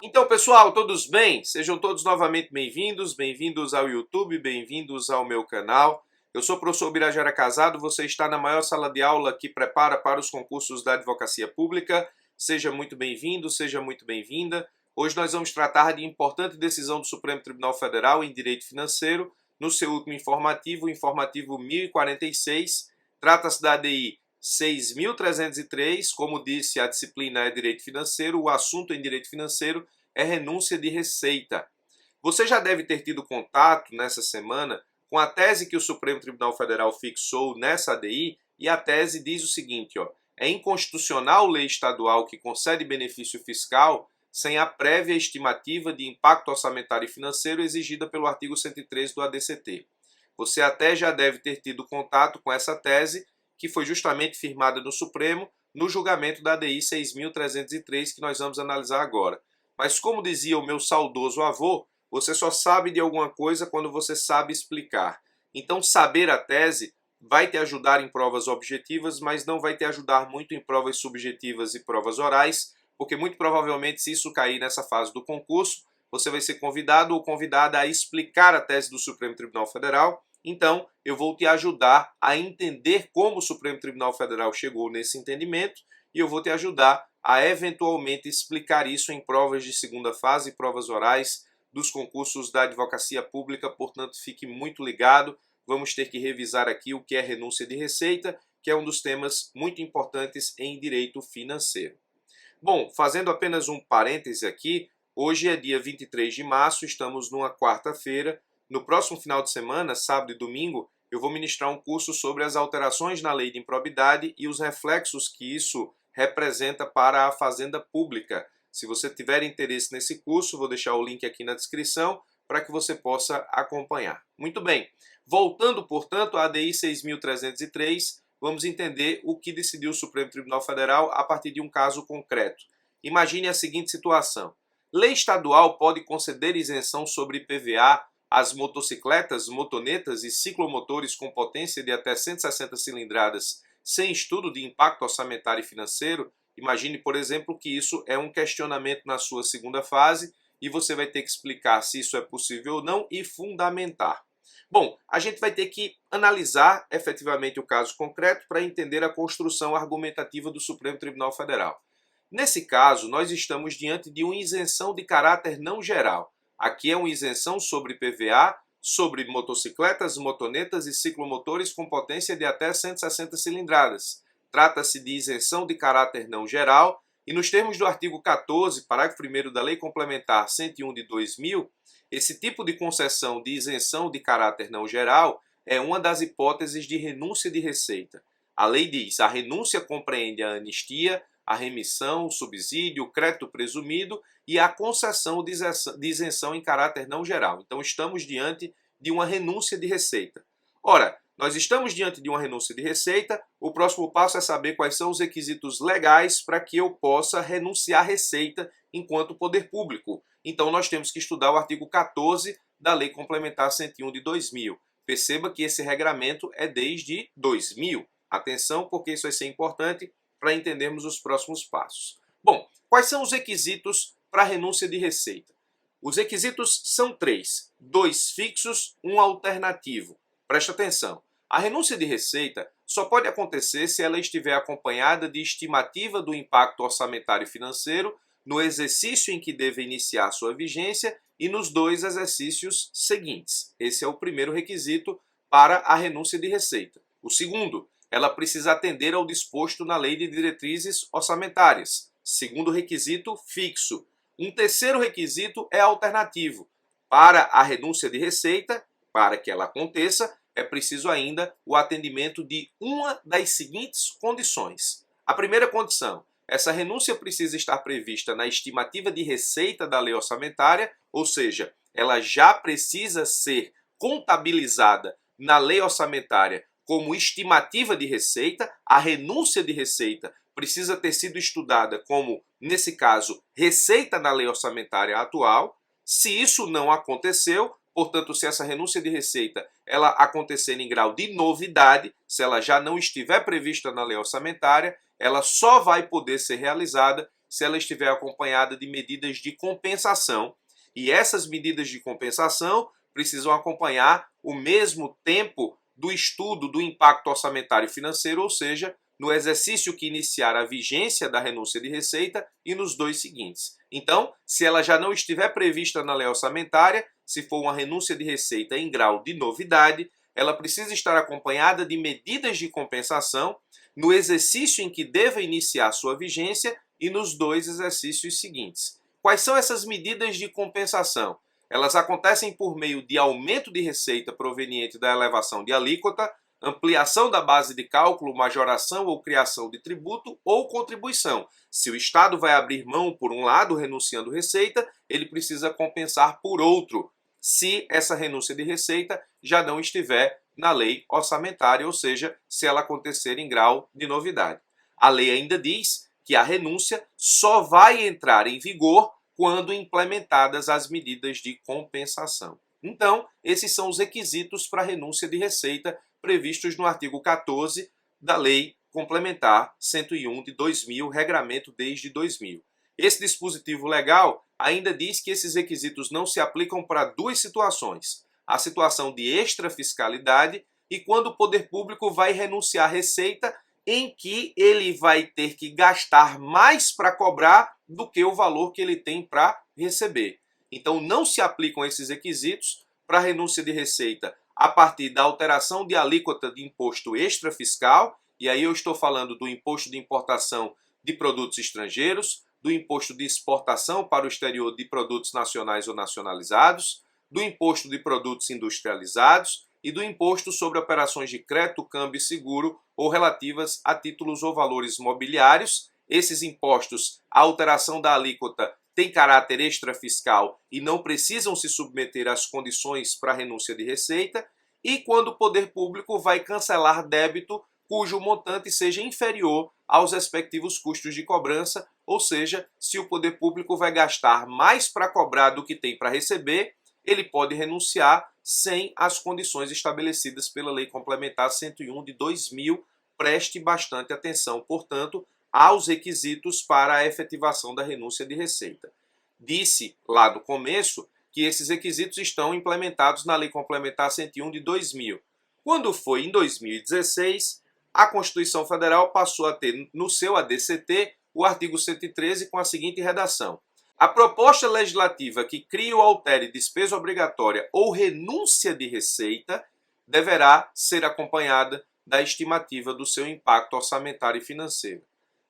Então, pessoal, todos bem? Sejam todos novamente bem-vindos, bem-vindos ao YouTube, bem-vindos ao meu canal. Eu sou o professor Birajara Casado, você está na maior sala de aula que prepara para os concursos da advocacia pública. Seja muito bem-vindo, seja muito bem-vinda. Hoje nós vamos tratar de importante decisão do Supremo Tribunal Federal em direito financeiro, no seu último informativo, o informativo 1046. Trata-se da ADI 6.303, como disse, a disciplina é direito financeiro, o assunto em direito financeiro é renúncia de receita. Você já deve ter tido contato nessa semana com a tese que o Supremo Tribunal Federal fixou nessa ADI, e a tese diz o seguinte, é inconstitucional lei estadual que concede benefício fiscal sem a prévia estimativa de impacto orçamentário e financeiro exigida pelo artigo 113 do ADCT. Você até já deve ter tido contato com essa tese, que foi justamente firmada no Supremo no julgamento da ADI 6.303, que nós vamos analisar agora. Mas como dizia o meu saudoso avô, você só sabe de alguma coisa quando você sabe explicar. Então, saber a tese vai te ajudar em provas objetivas, mas não vai te ajudar muito em provas subjetivas e provas orais, porque muito provavelmente, se isso cair nessa fase do concurso, você vai ser convidado ou convidada a explicar a tese do Supremo Tribunal Federal. Então, eu vou te ajudar a entender como o Supremo Tribunal Federal chegou nesse entendimento e eu vou te ajudar a eventualmente explicar isso em provas de segunda fase e provas orais dos concursos da advocacia pública. Portanto, fique muito ligado. Vamos ter que revisar aqui o que é renúncia de receita, que é um dos temas muito importantes em direito financeiro. Bom, fazendo apenas um parêntese aqui, hoje é dia 23 de março, estamos numa quarta-feira. No próximo final de semana, sábado e domingo, eu vou ministrar um curso sobre as alterações na lei de improbidade e os reflexos que isso representa para a fazenda pública. Se você tiver interesse nesse curso, vou deixar o link aqui na descrição para que você possa acompanhar. Muito bem, voltando, portanto, à ADI 6.303, vamos entender o que decidiu o Supremo Tribunal Federal a partir de um caso concreto. Imagine a seguinte situação. Lei estadual pode conceder isenção sobre IPVA às motocicletas, motonetas e ciclomotores com potência de até 160 cilindradas sem estudo de impacto orçamentário e financeiro. Imagine, por exemplo, que isso é um questionamento na sua segunda fase e você vai ter que explicar se isso é possível ou não e fundamentar. Bom, a gente vai ter que analisar efetivamente o caso concreto para entender a construção argumentativa do Supremo Tribunal Federal. Nesse caso, nós estamos diante de uma isenção de caráter não geral. Aqui é uma isenção sobre IPVA, sobre motocicletas, motonetas e ciclomotores com potência de até 160 cilindradas. Trata-se de isenção de caráter não geral e nos termos do artigo 14, parágrafo 1º da Lei Complementar 101 de 2000, esse tipo de concessão de isenção de caráter não geral é uma das hipóteses de renúncia de receita. A lei diz: a renúncia compreende a anistia, a remissão, o subsídio, o crédito presumido e a concessão de isenção em caráter não geral. Então, estamos diante de uma renúncia de receita. Ora, nós estamos diante de uma renúncia de receita, o próximo passo é saber quais são os requisitos legais para que eu possa renunciar receita enquanto poder público. Então, nós temos que estudar o artigo 14 da Lei Complementar 101 de 2000. Perceba que esse regramento é desde 2000. Atenção, porque isso vai ser importante para entendermos os próximos passos. Bom, quais são os requisitos para a renúncia de receita? Os requisitos são 3, 2 fixos, um alternativo. Presta atenção, a renúncia de receita só pode acontecer se ela estiver acompanhada de estimativa do impacto orçamentário e financeiro no exercício em que deve iniciar sua vigência e nos 2 exercícios seguintes. Esse é o primeiro requisito para a renúncia de receita. O segundo, ela precisa atender ao disposto na Lei de Diretrizes Orçamentárias. Segundo requisito, fixo. Um terceiro requisito é alternativo. Para a renúncia de receita, para que ela aconteça, é preciso ainda o atendimento de uma das seguintes condições. A primeira condição, essa renúncia precisa estar prevista na estimativa de receita da lei orçamentária, ou seja, ela já precisa ser contabilizada na lei orçamentária como estimativa de receita. A renúncia de receita precisa ter sido estudada como, nesse caso, receita na lei orçamentária atual. Se isso não aconteceu, portanto, se essa renúncia de receita ela acontecer em grau de novidade, se ela já não estiver prevista na lei orçamentária, ela só vai poder ser realizada se ela estiver acompanhada de medidas de compensação. E essas medidas de compensação precisam acompanhar o mesmo tempo do estudo do impacto orçamentário e financeiro, ou seja, no exercício que iniciar a vigência da renúncia de receita e nos 2 seguintes. Então, se ela já não estiver prevista na lei orçamentária, se for uma renúncia de receita em grau de novidade, ela precisa estar acompanhada de medidas de compensação no exercício em que deva iniciar sua vigência e nos 2 exercícios seguintes. Quais são essas medidas de compensação? Elas acontecem por meio de aumento de receita proveniente da elevação de alíquota, ampliação da base de cálculo, majoração ou criação de tributo ou contribuição. Se o Estado vai abrir mão por um lado, renunciando receita, ele precisa compensar por outro, se essa renúncia de receita já não estiver na lei orçamentária, ou seja, se ela acontecer em grau de novidade. A lei ainda diz que a renúncia só vai entrar em vigor quando implementadas as medidas de compensação. Então, esses são os requisitos para a renúncia de receita previstos no artigo 14 da Lei Complementar 101 de 2000, regramento desde 2000. Esse dispositivo legal ainda diz que esses requisitos não se aplicam para 2 situações: a situação de extrafiscalidade e quando o poder público vai renunciar à receita em que ele vai ter que gastar mais para cobrar do que o valor que ele tem para receber. Então não se aplicam esses requisitos para renúncia de receita a partir da alteração de alíquota de imposto extrafiscal, e aí eu estou falando do imposto de importação de produtos estrangeiros, do imposto de exportação para o exterior de produtos nacionais ou nacionalizados, do imposto de produtos industrializados e do imposto sobre operações de crédito, câmbio e seguro ou relativas a títulos ou valores mobiliários. Esses impostos, a alteração da alíquota tem caráter extrafiscal e não precisam se submeter às condições para renúncia de receita, e quando o poder público vai cancelar débito cujo montante seja inferior aos respectivos custos de cobrança, ou seja, se o poder público vai gastar mais para cobrar do que tem para receber, ele pode renunciar sem as condições estabelecidas pela Lei Complementar 101 de 2000. Preste bastante atenção, portanto, aos requisitos para a efetivação da renúncia de receita. Disse lá no começo que esses requisitos estão implementados na Lei Complementar 101 de 2000. Quando foi em 2016, a Constituição Federal passou a ter no seu ADCT o artigo 113 com a seguinte redação: a proposta legislativa que crie ou altere despesa obrigatória ou renúncia de receita deverá ser acompanhada da estimativa do seu impacto orçamentário e financeiro.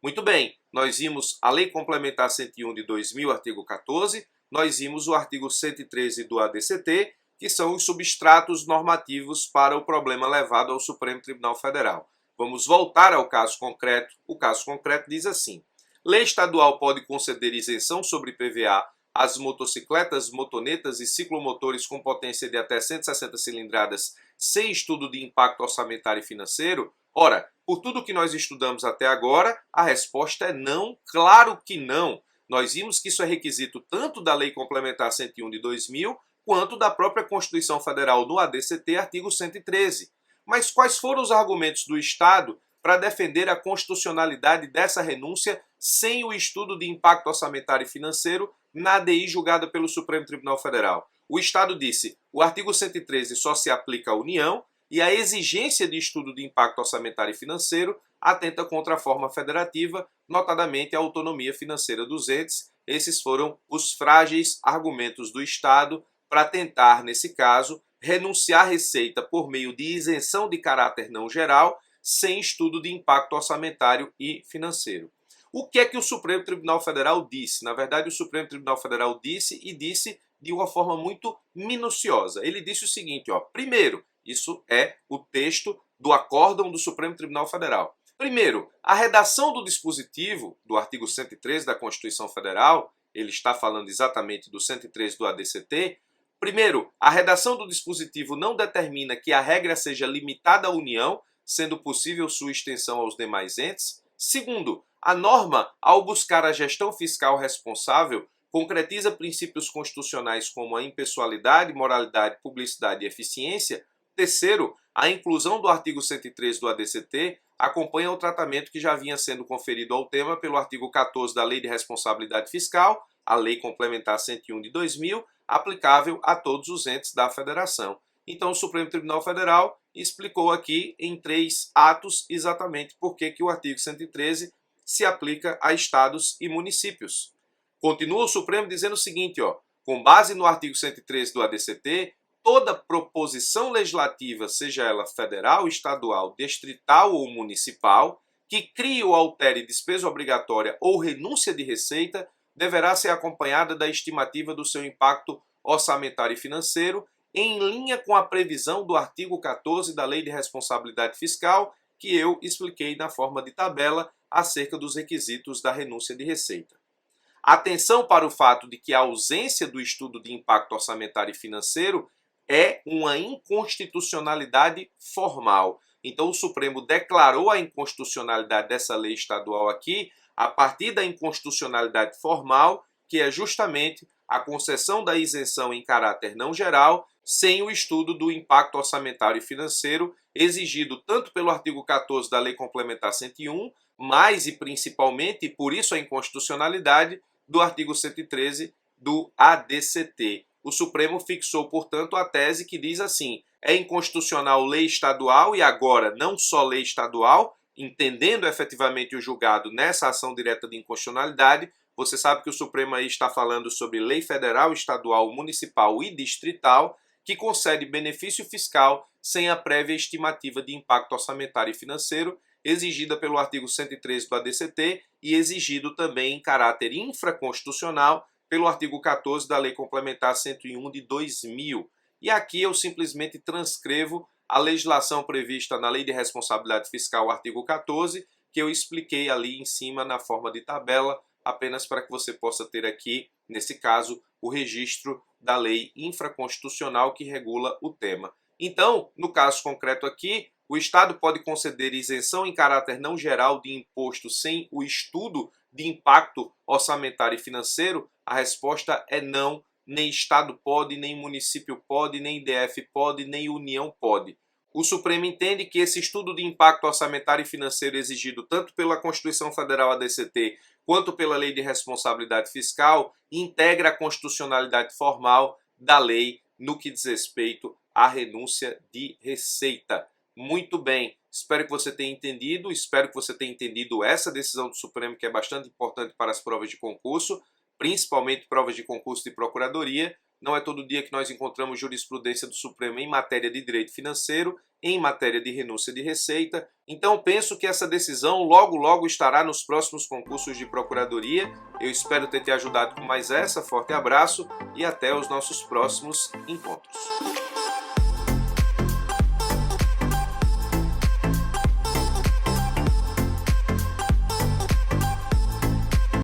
Muito bem, nós vimos a Lei Complementar 101 de 2000, artigo 14, nós vimos o artigo 113 do ADCT, que são os substratos normativos para o problema levado ao Supremo Tribunal Federal. Vamos voltar ao caso concreto. O caso concreto diz assim: lei estadual pode conceder isenção sobre PVA às motocicletas, motonetas e ciclomotores com potência de até 160 cilindradas sem estudo de impacto orçamentário e financeiro? Ora, por tudo que nós estudamos até agora, a resposta é não, claro que não. Nós vimos que isso é requisito tanto da Lei Complementar 101 de 2000, quanto da própria Constituição Federal no ADCT, artigo 113. Mas quais foram os argumentos do Estado para defender a constitucionalidade dessa renúncia sem o estudo de impacto orçamentário e financeiro na ADI julgada pelo Supremo Tribunal Federal? O Estado disse: o artigo 113 só se aplica à União e a exigência de estudo de impacto orçamentário e financeiro atenta contra a forma federativa, notadamente a autonomia financeira dos entes. Esses foram os frágeis argumentos do Estado para tentar, nesse caso, renunciar à receita por meio de isenção de caráter não geral, sem estudo de impacto orçamentário e financeiro. O que é que o Supremo Tribunal Federal disse? Na verdade, o Supremo Tribunal Federal disse e disse de uma forma muito minuciosa. Ele disse o seguinte, primeiro, isso é o texto do acórdão do Supremo Tribunal Federal. Primeiro, a redação do dispositivo do artigo 113 da Constituição Federal, ele está falando exatamente do 113 do ADCT. Primeiro, a redação do dispositivo não determina que a regra seja limitada à União, sendo possível sua extensão aos demais entes. Segundo, a norma, ao buscar a gestão fiscal responsável, concretiza princípios constitucionais como a impessoalidade, moralidade, publicidade e eficiência. Terceiro, a inclusão do artigo 113 do ADCT acompanha o tratamento que já vinha sendo conferido ao tema pelo artigo 14 da Lei de Responsabilidade Fiscal, a Lei Complementar 101 de 2000, aplicável a todos os entes da Federação. Então, o Supremo Tribunal Federal explicou aqui em 3 atos exatamente por que o artigo 113 se aplica a estados e municípios. Continua o Supremo dizendo o seguinte, com base no artigo 113 do ADCT, toda proposição legislativa, seja ela federal, estadual, distrital ou municipal, que crie ou altere despesa obrigatória ou renúncia de receita, deverá ser acompanhada da estimativa do seu impacto orçamentário e financeiro, em linha com a previsão do artigo 14 da Lei de Responsabilidade Fiscal, que eu expliquei na forma de tabela acerca dos requisitos da renúncia de receita. Atenção para o fato de que a ausência do estudo de impacto orçamentário e financeiro é uma inconstitucionalidade formal. Então, o Supremo declarou a inconstitucionalidade dessa lei estadual aqui a partir da inconstitucionalidade formal, que é justamente a concessão da isenção em caráter não geral, sem o estudo do impacto orçamentário e financeiro exigido tanto pelo artigo 14 da Lei Complementar 101, mais e principalmente, e por isso a inconstitucionalidade, do artigo 113 do ADCT. O Supremo fixou, portanto, a tese que diz assim: é inconstitucional lei estadual e agora não só lei estadual, entendendo efetivamente o julgado nessa ação direta de inconstitucionalidade. Você sabe que o Supremo aí está falando sobre lei federal, estadual, municipal e distrital, que concede benefício fiscal sem a prévia estimativa de impacto orçamentário e financeiro, exigida pelo artigo 113 do ADCT e exigido também em caráter infraconstitucional pelo artigo 14 da Lei Complementar 101 de 2000. E aqui eu simplesmente transcrevo a legislação prevista na Lei de Responsabilidade Fiscal, artigo 14, que eu expliquei ali em cima na forma de tabela, apenas para que você possa ter aqui, nesse caso, o registro da lei infraconstitucional que regula o tema. Então, no caso concreto aqui, o Estado pode conceder isenção em caráter não geral de imposto sem o estudo de impacto orçamentário e financeiro? A resposta é não. Nem Estado pode, nem município pode, nem DF pode, nem União pode. O Supremo entende que esse estudo de impacto orçamentário e financeiro exigido tanto pela Constituição Federal ADCT quanto pela Lei de Responsabilidade Fiscal integra a constitucionalidade formal da lei no que diz respeito à renúncia de receita. Muito bem, espero que você tenha entendido, essa decisão do Supremo, que é bastante importante para as provas de concurso, principalmente provas de concurso de procuradoria. Não é todo dia que nós encontramos jurisprudência do Supremo em matéria de direito financeiro, em matéria de renúncia de receita. Então penso que essa decisão logo estará nos próximos concursos de procuradoria. Eu espero ter te ajudado com mais essa. Forte abraço e até os nossos próximos encontros.